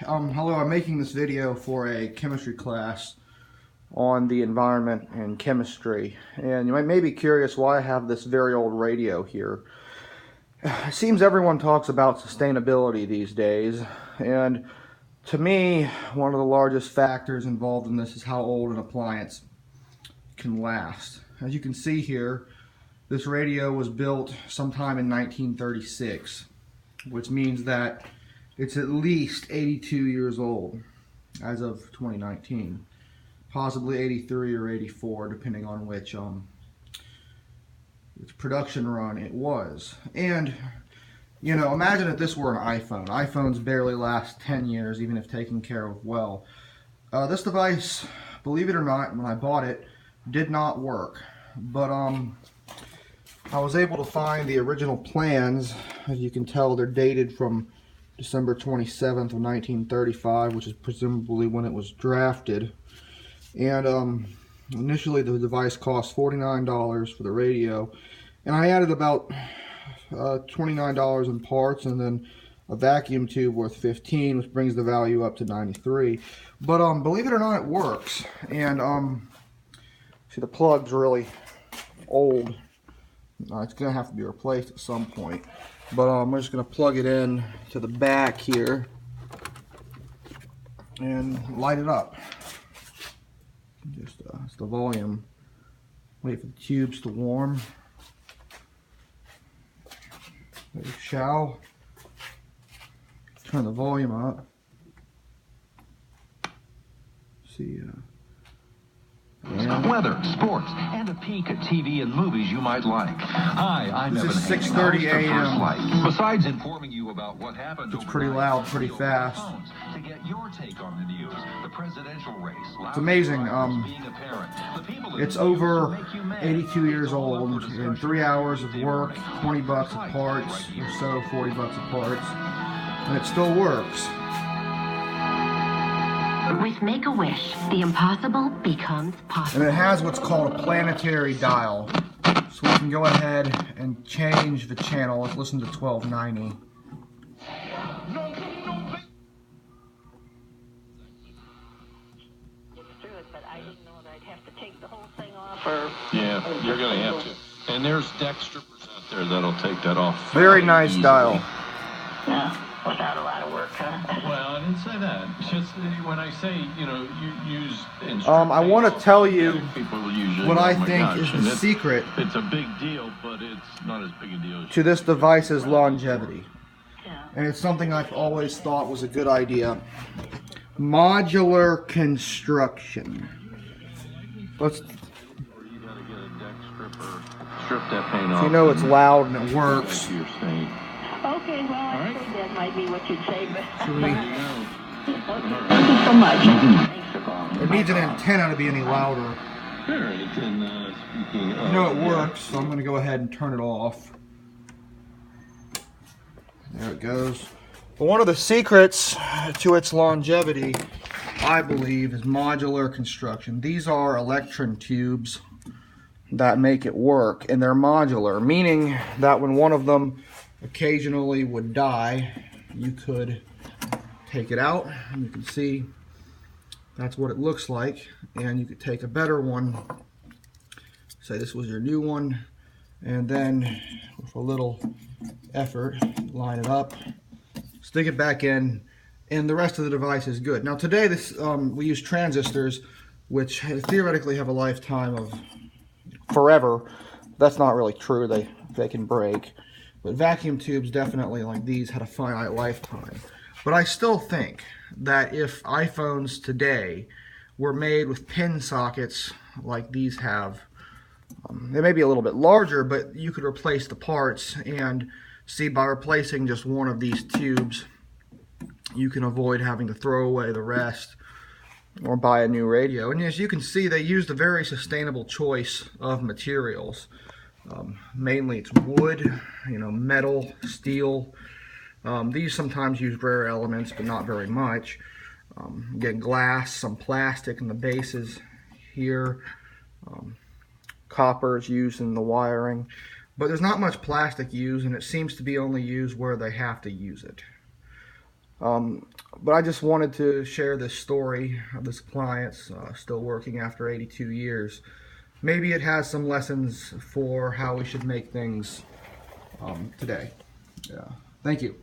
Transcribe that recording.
Hello, I'm making this video for a chemistry class on the environment and chemistry. And you may be curious why I have this very old radio here. It seems everyone talks about sustainability these days, and to me, one of the largest factors involved in this is how old an appliance can last. As you can see here, this radio was built sometime in 1936, which means that it's at least 82 years old as of 2019, possibly 83 or 84, depending on which production run it was. And you know, imagine if this were an iPhone. iPhones barely last 10 years, even if taken care of well. This device, believe it or not, when I bought it, did not work. But I was able to find the original plans. As you can tell, they're dated from December 27th of 1935, which is presumably when it was drafted. And initially the device cost $49 for the radio, and I added about $29 in parts, and then a vacuum tube worth $15, which brings the value up to $93. But believe it or not, it works. And see, the plug's really old. It's gonna have to be replaced at some point. But I'm just gonna plug it in to the back here and light it up. Just it's the volume. Wait for the tubes to warm. We shall turn the volume up. See, weather, sports, and a peek at TV and movies you might like. Hi, I'm Evan Hayes. This is 6:30 a.m. Besides informing you about what happened, it's pretty loud, pretty fast. To get your take on the news, the presidential race. It's amazing. It's over 82 years old. In 3 hours of work, 20 bucks of parts, or so, 40 bucks of parts, and it still works. With Make-A-Wish, the impossible becomes possible. And it has what's called a planetary dial. So we can go ahead and change the channel. Let's listen to 1290. But I didn't know that I'd have to take the whole thing off. Or yeah, you're going to have to. And there's deck strippers out there that'll take that off. Very nice easily. dial. yeah, without a lot of work, huh? Well, I didn't say that. It's just when I say, you know, you use I want to tell you people usually, what I oh my think gosh, is the secret It's a big deal, but it's not as big a deal as to this device's longevity. Yeah. And it's something I've always thought was a good idea. Modular construction. Let's. you gotta get a deck stripper, strip that paint off. You know it's loud and it works. Like you're saying. Okay, well, I think that might be what you'd say, but Should we- thank you so much. Thanks for calling. It needs an antenna to be any louder. All right, and speaking of, You know it works, so I'm going to go ahead and turn it off. There it goes. But one of the secrets to its longevity, I believe, is modular construction. These are electron tubes that make it work, and they're modular, meaning that when one of them occasionally would die, you could take it out, and you can see that's what it looks like. And you could take a better one, say this was your new one, and then with a little effort, line it up, stick it back in, and the rest of the device is good. Now today we use transistors, which theoretically have a lifetime of forever. That's not really true. They can break. But vacuum tubes, definitely, like these, had a finite lifetime. But I still think that if iPhones today were made with pin sockets like these have, they may be a little bit larger, but you could replace the parts, and see, by replacing just one of these tubes, you can avoid having to throw away the rest or buy a new radio. And as you can see, they used a very sustainable choice of materials. Mainly it's wood, you know, metal, steel. These sometimes use rare elements, but not very much. Again, glass, some plastic in the bases here. Copper is used in the wiring. But there's not much plastic used, and it seems to be only used where they have to use it. But I just wanted to share this story of this appliance still working after 82 years. Maybe it has some lessons for how we should make things today. Yeah. Thank you.